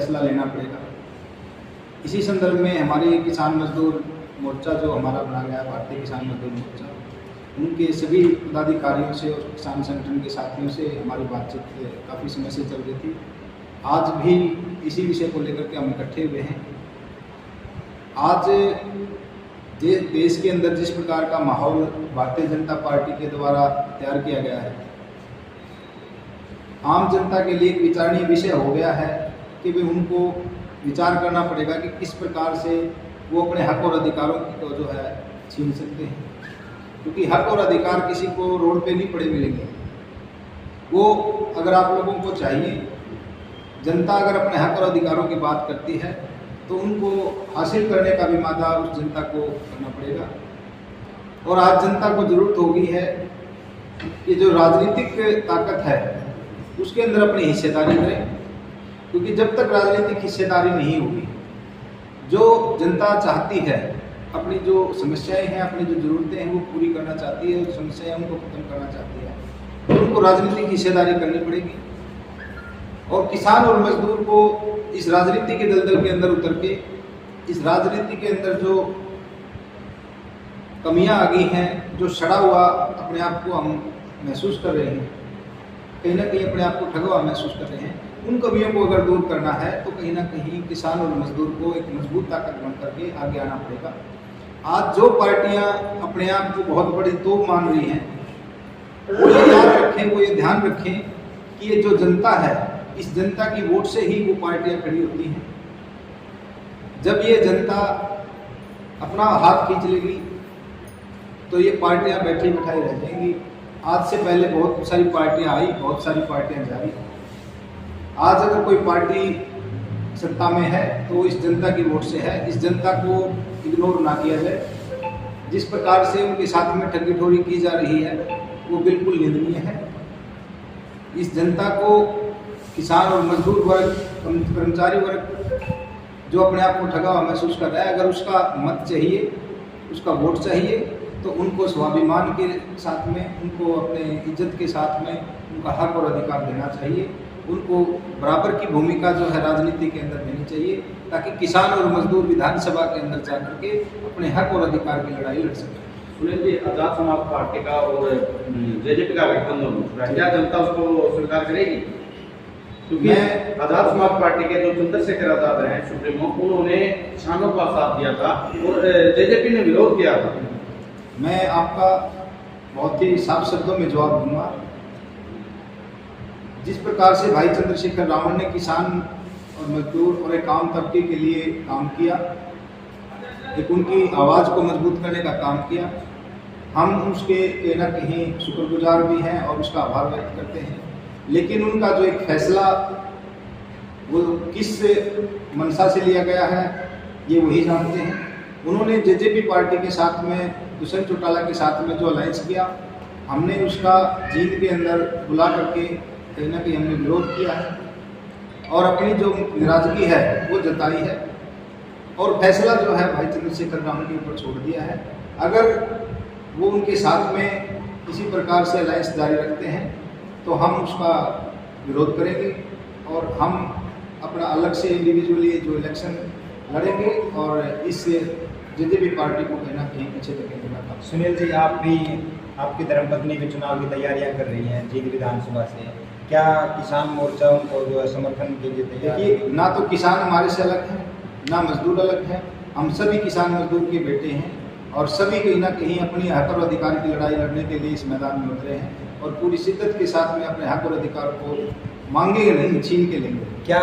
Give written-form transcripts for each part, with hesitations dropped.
फैसला लेना पड़ेगा। इसी संदर्भ में हमारी किसान मजदूर मोर्चा जो हमारा बना गया है, भारतीय किसान मजदूर मोर्चा, उनके सभी पदाधिकारियों से और किसान संगठन के साथियों से हमारी बातचीत काफ़ी समय से चल रही थी। आज भी इसी विषय को लेकर के हम इकट्ठे हुए हैं। आज देश के अंदर जिस प्रकार का माहौल भारतीय जनता पार्टी के द्वारा तैयार किया गया है, आम जनता के लिए एक विचारणीय विषय हो गया है कि भी उनको विचार करना पड़ेगा कि किस प्रकार से वो अपने हक और अधिकारों को जो है छीन सकते हैं, क्योंकि हक और अधिकार किसी को रोड पे नहीं पड़े मिलेंगे। वो अगर आप लोगों को चाहिए, जनता अगर अपने हक और अधिकारों की बात करती है तो उनको हासिल करने का भी मादा उस जनता को करना पड़ेगा। और आज जनता को ज़रूरत होगी है कि जो राजनीतिक ताकत है उसके अंदर अपनी हिस्सेदारी करें, क्योंकि जब तक राजनीतिक हिस्सेदारी नहीं होगी, जो जनता चाहती है, अपनी जो समस्याएं हैं, अपनी जो ज़रूरतें हैं वो पूरी करना चाहती है, जो समस्याएं उनको खत्म करना चाहती है, तो उनको राजनीतिक हिस्सेदारी करनी पड़ेगी। और किसान और मजदूर को इस राजनीति के दलदल के अंदर उतर के, इस राजनीति के अंदर जो कमियां आ गई हैं, जो सड़ा हुआ अपने आप को हम महसूस कर रहे हैं, कहीं ना कहीं अपने आप को ठगा हुआ महसूस कर रहे हैं, उन कमियों को अगर दूर करना है तो कहीं ना कहीं किसान और मजदूर को एक मजबूत ताकत बन करके आगे आना पड़ेगा। आज जो पार्टियां अपने आप को बहुत बड़ी तोप मान रही हैं, वो ये याद रखें, वो ये ध्यान रखें कि ये जो जनता है, इस जनता की वोट से ही वो पार्टियां खड़ी होती हैं। जब ये जनता अपना हाथ खींच लेगी तो ये पार्टियां बैठी बिठाई रह जाएंगी। आज से पहले बहुत सारी पार्टियां आई, बहुत सारी पार्टियां जा रही। आज अगर कोई पार्टी सत्ता में है तो इस जनता की वोट से है। इस जनता को इग्नोर ना किया जाए। जिस प्रकार से उनके साथ में ठगी-ठोरी की जा रही है वो बिल्कुल निंदनीय है। इस जनता को किसान और मजदूर वर्ग, कर्मचारी वर्ग जो अपने आप को ठगा हुआ महसूस कर रहा है, अगर उसका मत चाहिए, उसका वोट चाहिए, तो उनको स्वाभिमान के साथ में, उनको अपने इज्जत के साथ में उनका हक और अधिकार देना चाहिए। उनको बराबर की भूमिका जो है राजनीति के अंदर देनी चाहिए, ताकि किसान और मजदूर विधानसभा के अंदर जाकर के अपने हक और अधिकार की लड़ाई लड़ सकें। सुनील जी, आजाद समाज पार्टी का और जेजेपी का गठबंधन, क्या जनता उसको स्वीकार करेगी? क्योंकि आजाद समाज पार्टी के जो चंद्रशेखर आजाद हैं सुप्रीमो, उन्होंने किसानों का साथ दिया था और जेजेपी ने विरोध किया था। मैं आपका बहुत ही साफ शब्दों में जवाब दूंगा। जिस प्रकार से भाई चंद्रशेखर रावण ने किसान और मजदूर और एक आम तबके के लिए काम किया, एक उनकी आवाज़ को मजबूत करने का काम किया, हम उसके कहीं ना कहीं शुक्रगुजार भी हैं और उसका आभार व्यक्त करते हैं। लेकिन उनका जो एक फैसला वो किस मंशा से लिया गया है ये वही जानते हैं। उन्होंने जेजेपी पार्टी के साथ में, दुष्यंत चौटाला के साथ में जो अलायंस किया, हमने उसका जीत के अंदर बुला करके कहीं ना कहीं हमने विरोध किया है और अपनी जो नाराजगी है वो जताई है और फैसला जो है भाई चंद्रशेखर रावण के ऊपर छोड़ दिया है। अगर वो उनके साथ में इसी प्रकार से अलायंस जारी रखते हैं तो हम उसका विरोध करेंगे और हम अपना अलग से इंडिविजुअली जो इलेक्शन लड़ेंगे और इस जेजेपी पार्टी को कहीं ना कहीं पीछे धकेलने का काम। सुनील जी, आप भी, आपकी धर्मपत्नी भी चुनाव की तैयारियां कर रही हैं जींद विधानसभा से, क्या किसान मोर्चा उनको जो है समर्थन के लिए तैयार? देखिए, ना तो किसान हमारे से अलग हैं, ना मजदूर अलग हैं। हम सभी किसान मजदूर के बेटे हैं और सभी कहीं ना कहीं अपनी हक और अधिकार की लड़ाई लड़ने के लिए इस मैदान में उतरे हैं और पूरी शिद्दत के साथ में अपने हक और अधिकार को मांगेंगे नहीं, छीन के लेंगे। क्या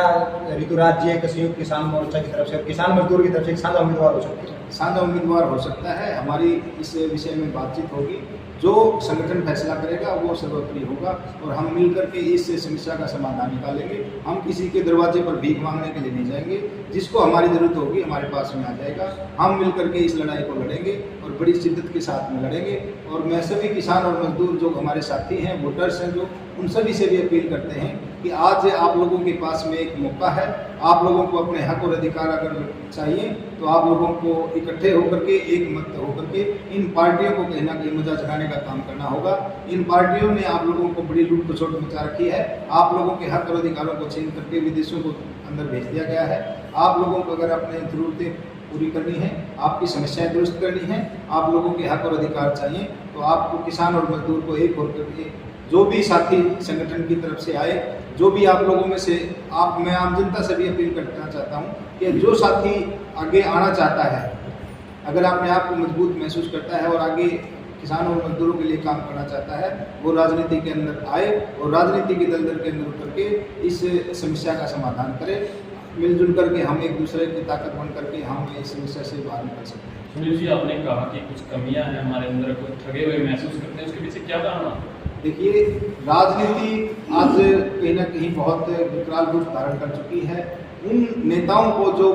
ऋतुराज जी एक संयुक्त किसान मोर्चा की तरफ से और किसान मजदूर की तरफ से एक साझा उम्मीदवार हो सकते हैं? साझा उम्मीदवार हो सकता है। हमारी इस विषय में बातचीत होगी। जो संगठन फैसला करेगा वो सर्वोपरि होगा और हम मिलकर के इस समस्या का समाधान निकालेंगे। हम किसी के दरवाजे पर भीख मांगने के लिए नहीं जाएंगे। जिसको हमारी ज़रूरत होगी हमारे पास में आ जाएगा। हम मिलकर के इस लड़ाई को लड़ेंगे और बड़ी शिद्दत के साथ में लड़ेंगे। और मैं सभी किसान और मजदूर जो हमारे साथी हैं, वोटर्स हैं, जो उन सभी से भी अपील करते हैं कि आज आप लोगों के पास में एक मौका है। आप लोगों को अपने हक और अधिकार अगर चाहिए तो आप लोगों को इकट्ठे होकर के, एक मत होकर के इन पार्टियों को कहीं ना कहीं मजा चढ़ाने का काम करना होगा। इन पार्टियों ने आप लोगों को बड़ी लूट खसोट मचा रखी है। आप लोगों के हक और अधिकारों को छीन करके विदेशों को अंदर भेज दिया गया है। आप लोगों को अगर अपनी ज़रूरतें पूरी करनी है, आपकी समस्याएं दुरुस्त करनी है, आप लोगों के हक और अधिकार चाहिए, तो आपको किसान और मजदूर को एक होकर के जो भी साथी संगठन की तरफ से आए, जो भी आप लोगों में से मैं आम जनता से भी अपील करना चाहता हूँ कि जो साथी आगे आना चाहता है, अगर अपने आप को मजबूत महसूस करता है और आगे किसान और मजदूरों के लिए काम करना चाहता है, वो राजनीति के अंदर आए और राजनीति के दलदल के अंदर उतर के इस समस्या का समाधान करे। मिलजुल करके हम एक दूसरे की ताकत बन करके हम इस समस्या से बाहर निकल सकते हैं। सुनील जी, आपने कहा कि कुछ कमियां हैं हमारे अंदर, कुछ ठगे हुए महसूस करते हैं, उसके पीछे क्या कारण है? देखिए, राजनीति आज कहीं ना कहीं बहुत विकराल रूप धारण कर चुकी है। उन नेताओं को जो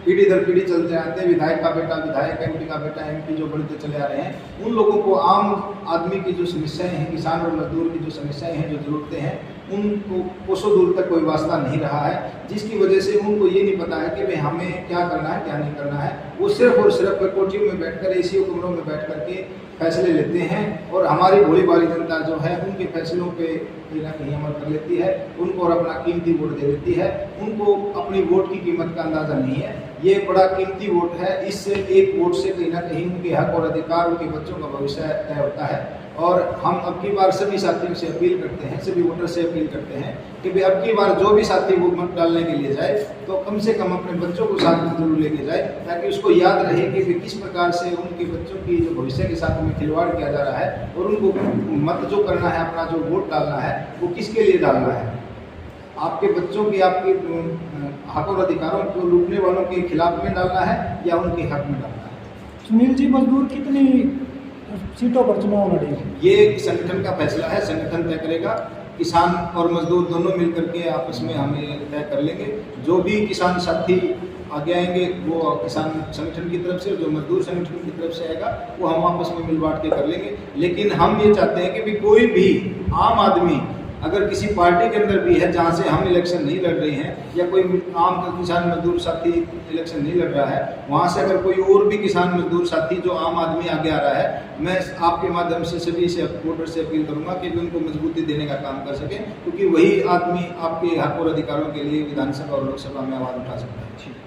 पीढ़ी दर पीढ़ी चलते आते हैं, विधायक का बेटा विधायक, एमपी का बेटा एमपी जो बढ़ते चले आ रहे हैं, उन लोगों को आम आदमी की जो समस्याएं हैं, किसान और मजदूर की जो समस्याएं हैं, जो ज़रूरतें हैं, उनको कोसों दूर तक कोई वास्ता नहीं रहा है, जिसकी वजह से उनको ये नहीं पता है कि भाई हमें क्या करना है क्या नहीं करना है। वो सिर्फ और सिर्फ कोठियों में बैठकर, एसी कमरों में बैठ करके फैसले लेते हैं और हमारी भोली भाली जनता जो है उनके फैसलों पे कहीं ना कहीं अमल कर लेती है, उनको और अपना कीमती वोट दे देती है। उनको अपनी वोट की कीमत का अंदाज़ा नहीं है। ये बड़ा कीमती वोट है, इस एक वोट से कहीं ना कहीं उनके हक और अधिकार, उनके बच्चों का भविष्य तय होता है। और हम अब की बार सभी साथियों से अपील करते हैं, सभी वोटर से अपील करते हैं कि भाई अब की बार जो भी साथी वो मत डालने के लिए जाए तो कम से कम अपने बच्चों को साथ में जरूर लेके जाए, ताकि उसको याद रहे कि किस प्रकार से उनके बच्चों की जो भविष्य के साथ में खिलवाड़ किया जा रहा है और उनको मत जो करना है, अपना जो वोट डालना है, वो किसके लिए डालना है। आपके बच्चों की, आपके हक और अधिकारों को लूटने वालों के खिलाफ में डालना है या उनके हक में डालना है। सुनील जी, मजदूर कितनी सीटों पर चुनाव लड़ेंगे? ये संगठन का फैसला है, संगठन तय करेगा। किसान और मजदूर दोनों मिल करके आपस में हमें तय कर लेंगे। जो भी किसान साथी आगे आएंगे वो किसान संगठन की तरफ से, जो मजदूर संगठन की तरफ से आएगा वो हम आपस में मिल बांट के कर लेंगे। लेकिन हम ये चाहते हैं कि भी कोई भी आम आदमी अगर किसी पार्टी के अंदर भी है जहाँ से हम इलेक्शन नहीं लड़ रहे हैं, या कोई आम किसान मजदूर साथी इलेक्शन नहीं लड़ रहा है, वहाँ से अगर कोई और भी किसान मजदूर साथी जो आम आदमी आगे आ रहा है, मैं आपके माध्यम से सभी से वोटर से अपील करूँगा कि उनको मजबूती देने का काम कर सकें, क्योंकि वही आदमी आपके हक और अधिकारों के लिए विधानसभा और लोकसभा में आवाज़ उठा सकता है।